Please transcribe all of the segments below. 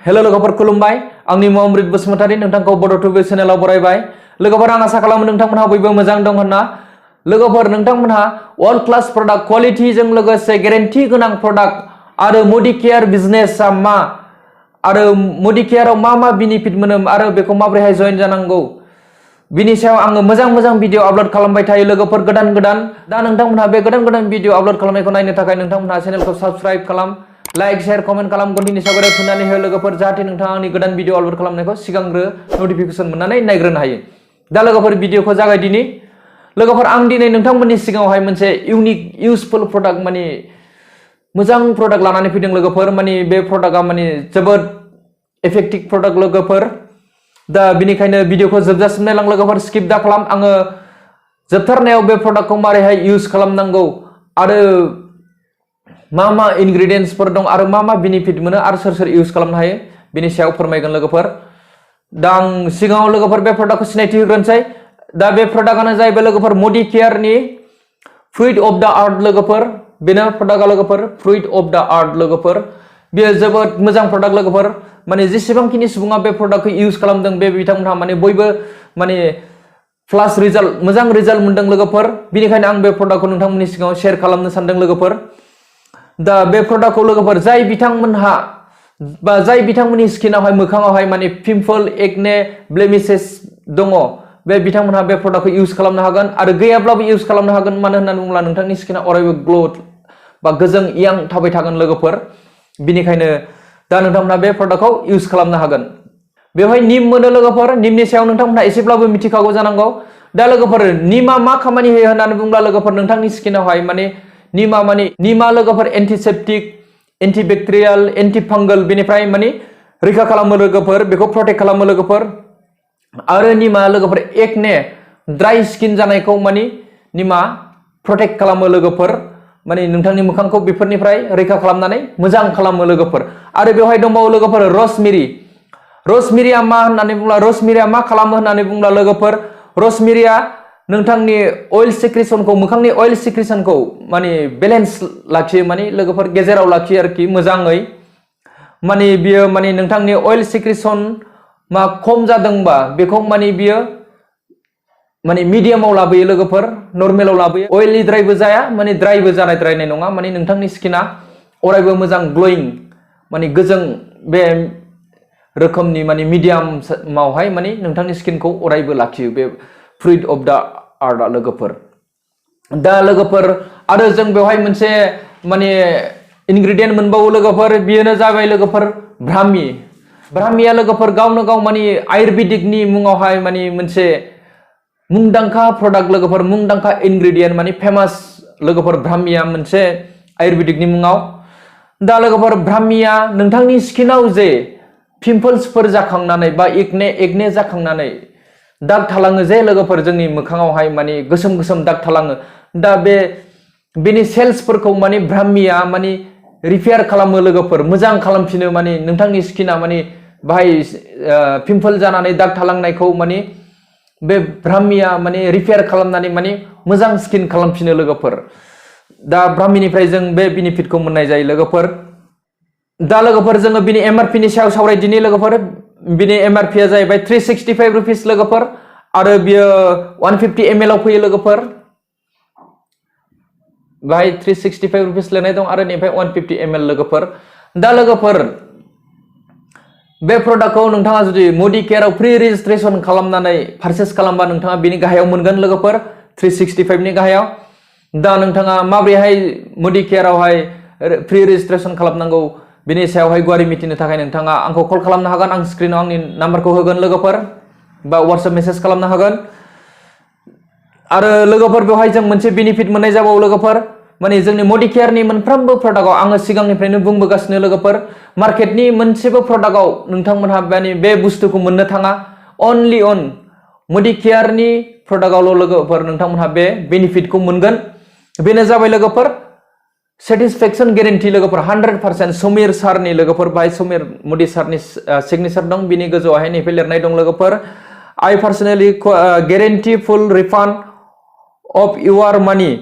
hello लोगोफोर खुलुमबाय आंनि मुङा अमृत बसुमतारी नोंथांखौ बड' टुबे चेनेलाव बरायबाय लोगोफोर आं आसा खालामो नोंथांमोनहा बयबो मोजां दं होनना लोगोफोर नोंथांमोनहा वर्ल्ड क्लास प्रडाक्ट क्वालिटिजों लोगोसे गेरेन्टि गोनां प्रडाक्ट आरो मडिकेयार बिजनेसआ मा आरो मडिकेयाराव मा बेनिफिट मोनो आरो बेखौ माबोरैहाय जइन जानांगौ बिनि सायाव आङो मोजां भिडिअ आपल'ड खालामबाय थायो लोगोफोर गोदान दा नोंथांमोनहा बे गोदान भिडिअ आपल'ड खालामनायखौ नायनो थाखाय नोंथांमोनहा चेनेलखौ साबस्क्राइब खालाम लाइक शेयार कमेन्ट खालाम घन्टिनि सावगारियाव थुनानै हो लोगोफोर जाहाथे नोंथाङा आंनि गोदान भिडिअ आपल'ड खालामनायखौ सिगांग्रो नटिफिकेसन मोननानै नायग्रोनो हायो दा लोगोफोर भिडिअखौ जागायदिनि लोगोफोर आं दिनै नोंथांमोननि सिगाङावहाय मोनसे इउनिक इउजफुल प्रडाक्ट माने मोजां प्रडाक्ट लानानै फैदों लोगोफोर माने बे प्रडाक्टआ माने जोबोद इफेक्टिभ प्रडाक्ट लोगोफोर दा बिनिखायनो भिडिअखौ जोबजासिम नायलां लोगोफोर स्किप दा खालाम आङो जोबथारनायाव बे प्रडाक्टखौ मारैहाय इउज खालामनांगौ आरो मा इनग्रेडियेन्ट्सफोर दं आरो मा बेनिफिट मोनो आरो सोर इउज खालामनो हायो बिनि सायाव फोरमायगोन लोगोफोर दा आं सिगाङाव लोगोफोर बे प्रडाक्टखौ सिनायथि होग्रोनोसै दा बे प्रडाक्टआनो जाहैबाय लोगोफोर मडिकेयारनि फ्रुइट अफ द आर्थ लोगोफोर बेनो प्रडाक्टआ लोगोफोर फ्रुइट अफ द आर्थ लोगोफोर बेयो जोबोद मोजां प्रडाक्ट लोगोफोर माने जेसेबांखिनि सुबुङा बे प्रडाक्टखौ इउज खालामदों बे बिथांमोनहा माने बयबो माने प्लास रिजाल्ट मोजां रिजाल्ट मोनदों लोगोफोर बिनिखायनो आं बे प्रडाक्टखौ नोंथांमोननि सिगाङाव शेयार खालामनो सानदों लोगोफोर दा बे प्रडाक्टखौ लोगोफोर जाय बिथांमोननि स्किनावहाय मोखाङावहाय माने पिम्पल एकने ब्लेमिसेस दङ बे बिथांमोनहा बे प्रडाक्टखौ इउज खालामनो हागोन आरो गैयाब्लाबो इउज खालामनो हागोन मानो होननानै बुङोब्ला नोंथांनि स्किना अरायबो ग्लो बा गोजों यां थाबाय थागोन लोगोफोर बिनिखायनो दा नोंथांमोनहा बे प्रडाक्टखौ इउज खालामनो हागोन बेवहाय निम मोनो लोगोफोर निमनि सायाव नोंथांमोनहा एसेब्लाबो मिथिखागौ जानांगौ दा लोगोफोर निमा मा खामानि होयो होननानै बुङोब्ला लोगोफोर नोंथांनि स्किनावहाय माने निमा लोगोफोर एन्टिसेप्टिक एन्टिबेक्टेरियेल एन्टिफांगल बेनिफ्राय माने रैखा खालामो लोगोफोर बेखौ प्रटेक्ट खालामो लोगोफोर आरो निमा लोगोफोर एकने ड्राइ स्किन जानायखौ माने निमा प्रटेक्ट खालामो लोगोफोर माने नोंथांनि मोखांखौ बेफोरनिफ्राय रैखा खालामनानै मोजां खालामो लोगोफोर आरो बेवहाय दंबावो लोगोफोर रसमेरिया मा होननानै बुङोब्ला रसमेरिया मा खालामो होननानै बुङोब्ला लोगोफोर रसमेरिया नोंथांनि अइल सिक्रेशनखौ मोखांनि अइल सिक्रेशनखौ माने बेलेन्स लाखियो माने लोगोफोर गेजेराव लाखियो आरोखि मोजाङै माने बियो माने नोंथांनि अइल सिक्रेशन मा खम जादोंबा बेखौ माने बियो माने मिडियामाव लाबोयो लोगोफोर नर्मेलाव लाबोयो अइलिद्रायबो जाया माने ड्राइबो जाद्रायनाय नङा माने नोंथांनि स्किना अरायबो मोजां ग्लोइं माने गोजों बे रोखोमनि माने मिडियामावहाय माने नोंथांनि स्किनखौ अरायबो लाखियो बे फ्रुइट अफ द आर्टआ लोगोफोर दा लोगोफोर आरो जों बेवहाय मोनसे माने इनग्रेडियेन्ट मोनबावो लोगोफोर बेनो जाबाय लोगोफोर ब्राह्मिया लोगोफोर गावनो गाव माने आयुर्वेदिकनि मुङावहाय माने मोनसे मुंदांखा प्रडाक्ट लोगोफोर मुंदांखा इनग्रेडियेन्ट माने फेमास लोगोफोर ब्राह्मिया मोनसे आयुर्वेदिकनि मुङाव दा लोगोफोर ब्राह्मिया नोंथांनि स्किनाव जे पिम्पल्सफोर जाखांनानै बा एकने जाखांनानै दाग थालाङो जे लोगोफोर जोंनि मोखाङावहाय माने गोसोम दाग थालाङो दा बेनि सेल्सफोरखौ माने ब्राह्मिया माने रिपेयार खालामो लोगोफोर मोजां खालामफिनो माने नोंथांनि स्किना माने बाहाय पिम्पल जानानै दाग थालांनायखौ माने बे ब्राह्मिया माने रिपेयार खालामनानै माने मोजां स्किन खालामफिनो लोगोफोर दा ब्राह्मिनिफ्राय जों बे बेनिफिटखौ मोननाय जायो लोगोफोर दा लोगोफोर जोङो बिनि एमआरपिनि सायाव सावरायदिनि लोगोफोर बिनि एमआरपिया जाहैबाय 365 रुपिस लोगोफोर आरो बियो 150 ml आव फैयो लोगोफोर बाहाय 365 रुपिस लेनाय दं आरो बेनिफ्राय 150 ml लोगोफोर दा लोगोफोर बे प्रडाक्टखौ नोंथाङा जुदि मडिकेयाराव प्रि रेजिस्ट्रेसन खालामनानै पारचेस खालामबा नोंथाङा बिनि गाहायाव मोनगोन लोगोफोर 365 नि गाहायाव दा नोंथाङा माबोरैहाय मडिकेयारावहाय प्रि रेजिस्ट्रेसन खालामनांगौ बिनि सायावहाय गुवारै मिथिनो थाखाय नोंथाङा आंखौ कल खालामनो हागोन आं स्क्रिनाव आंनि नाम्बारखौ होगोन लोगोफोर बा WhatsApp मेसेज खालामनो हागोन आरो लोगोफोर बेवहाय जों मोनसे बेनिफिट मोननाय जाबावो लोगोफोर माने जोंनि मडिकेयारनि मोनफ्रोमबो प्रडाक्टआव आङो सिगांनिफ्रायनो बुंबोगासिनो लोगोफोर मार्केटनि मोनसेबो प्रडाक्टआव नोंथांमोनहा माने बे बुस्थुखौ मोननो थाङा अनलि अन मडिकेयारनि प्रडाक्टआवल' लोगोफोर नोंथांमोनहा बे बेनिफिटखौ मोनगोन बेनो जाबाय लोगोफोर सेटिसफेक्सन गेरेन्टि लोगोफोर 100% समीर सारनि लोगोफोर बाहाय समीर मडि सारनि सिगनेचार दं बिनि गोजौआवहाय नैबे लिरनाय दं लोगोफोर I personally guarantee full refund of your money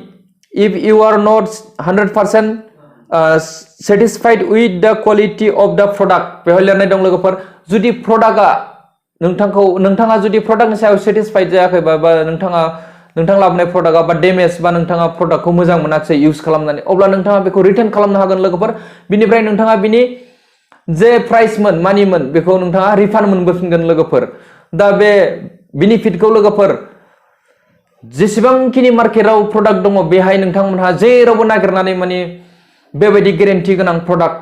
if you are not 100% satisfied with the quality of the product बेवहाय लिरनाय दं लोगोफोर जुदि प्रडाक्टआ नोंथाङा जुदि प्रडाक्टनि सायाव satisfied जायाखैबा बा नोंथां लाबोनाय प्रडाक्टआ बा डेमेज बा नोंथाङा प्रडाक्टखौ मोजां मोनाखै इउज खालामनानै अब्ला नोंथाङा बेखौ रिटार्न खालामनो हागोन लोगोफोर बिनिफ्राय नोंथाङा बिनि जे प्राइसमोन मानिमोन बेखौ नोंथाङा रिफान्ड मोनबोफिनगोन लोगोफोर दा बे बेनिफिटखौ लोगोफोर जेसेबांखिनि मार्केटआव प्रडाक्ट दङ बेहाय नोंथांमोनहा जेरावबो नागिरनानै माने बेबायदि गेरेन्टि गोनां प्रडाक्ट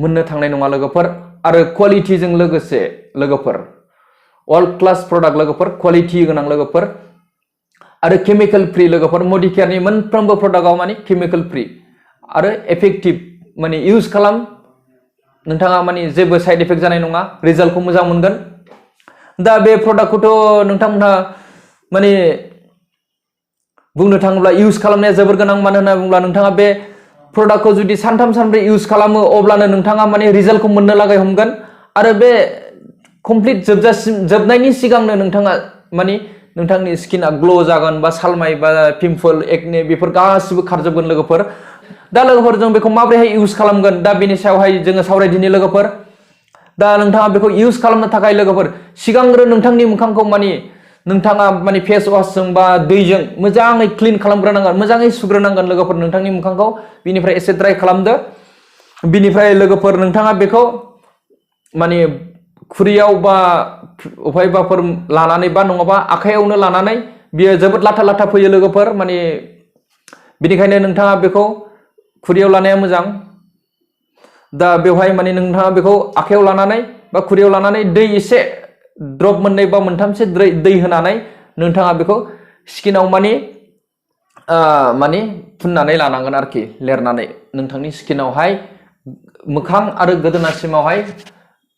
मोननो थांनाय नङा लोगोफोर आरो क्वालिटिजों लोगोसे लोगोफोर वर्ल्ड क्लास प्रडाक्ट लोगोफोर क्वालिटि गोनां लोगोफोर आरो केमिकेल फ्रि लोगोफोर मडिकेयारनि मोनफ्रोमबो प्रडाक्टआव माने केमिकेल फ्रि आरो इफेक्टिभ माने इउज खालाम नोंथाङा माने जेबो साइड इफेक्ट जानाय नङा रिजाल्टखौ मोजां मोनगोन दा बे प्रडाक्टखौथ' नोंथांमोनहा माने बुंनो थाङोब्ला इउज खालामनाया जोबोर गोनां मानो होनना बुङोब्ला नोंथाङा बे प्रडाक्टखौ जुदि सानथाम सानब्रै इउज खालामो अब्लानो नोंथाङा माने रिजाल्टखौ मोननो लागाय हमगोन आरो बे कमप्लिट जोबनायनि सिगांनो नोंथाङा माने नोंथांनि स्किनआ ग्ल' जागोन बा सालमाय बा पिम्पल एकने बेफोर गासिबो खारजोबगोन लोगोफोर दा लोगोफोर जों बेखौ माबोरैहाय इउज खालामगोन दा बेनि सायावहाय जोङो सावरायदिनि लोगोफोर दा नोंथाङा बेखौ इउज खालामनो थाखाय लोगोफोर सिगांग्रो नोंथांनि मोखांखौ माने नोंथाङा माने फेस वाशजों बा दैजों मोजाङै क्लिन खालामग्रोनांगोन मोजाङै सुग्रोनांगोन लोगोफोर नोंथांनि मोखांखौ बिनिफ्राय एसे ड्राइ खालामदो बिनिफ्राय लोगोफोर नोंथाङा बेखौ माने खुरियाव बा अफायबाफोर लानानै बा नङाबा आखायावनो लानानै बियो जोबोद लाथा लाथा फैयो लोगोफोर माने बिनिखायनो नोंथाङा बेखौ खुरियाव लानाया मोजां दा बेवहाय माने नोंथाङा बेखौ आखायाव लानानै बा खुरियाव लानानै दै एसे ड्रप मोननै बा मोनथामसो दै होनानै नोंथाङा बेखौ स्किनाव माने फुननानै लानांगोन आरोखि लेरनानै नोंथांनि स्किनावहाय मोखां आरो गोदोनासिमावहाय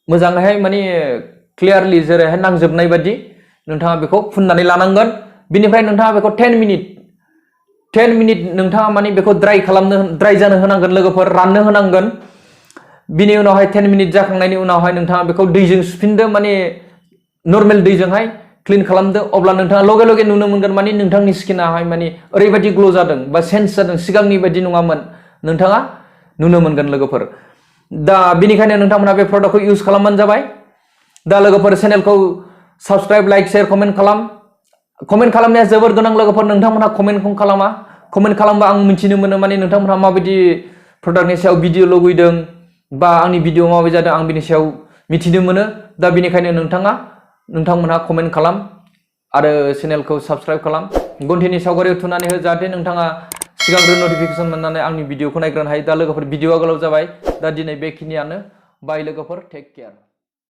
मोजाङैहाय माने क्लियारलि जेरैहाय नांजोबनाय बायदि नोंथाङा बेखौ फुननानै लानांगोन बिनिफ्राय नोंथाङा बेखौ 10 मिनिट नोंथाङा माने बेखौ ड्राइ जानो होनांगोन लोगोफोर राननो होनांगोन बिनि उनावहाय 10 मिनिट जाखांनायनि उनावहाय नोंथाङा बेखौ दैजों सुफिनदो माने नर्मेल दैजोंहाय क्लिन खालामदो अब्ला नोंथाङा लगे लगे नुनो मोनगोन माने नोंथांनि स्किनाहाय माने ओरैबायदि ग्ल' जादों बा चेन्ज जादों सिगांनि बायदि नङामोन नोंथाङा नुनो मोनगोन लोगोफोर दा बिनिखायनो नोंथांमोना बे प्रडाक्टखौ इउज खालामबानो जाबाय दा लोगोफोर चेनेलखौ साबस्क्राइब लाइक शेयार कमेन्ट खालामनाया जोबोर गोनां लोगोफोर नोंथांमोनहा कमेन्टखौ खालामा कमेन्ट खालामबा आं मिथिनो मोनो माने नोंथांमोनहा माबायदि प्रडाक्टनि सायाव भिडिअ लुगैदों बा आंनि भिडिअ माबायदि जादों आं बिनि सायाव मिथिनो मोनो दा बेनिखायनो नोंथांमोनहा कमेन्ट खालाम आरो चेनेलखौ साबस्क्राइब खालाम घन्टिनि सावगारियाव थुनानै हो जाहाथे नोंथाङा सिगांग्रो नटिफिकेसन मोननानै आंनि भिडिअखौ नायग्रोनो हायो दा लोगोफोर भिडिअआ गोलाव जाबाय दा दिनै बेखिनियानो बाय लोगोफोर टेक केयार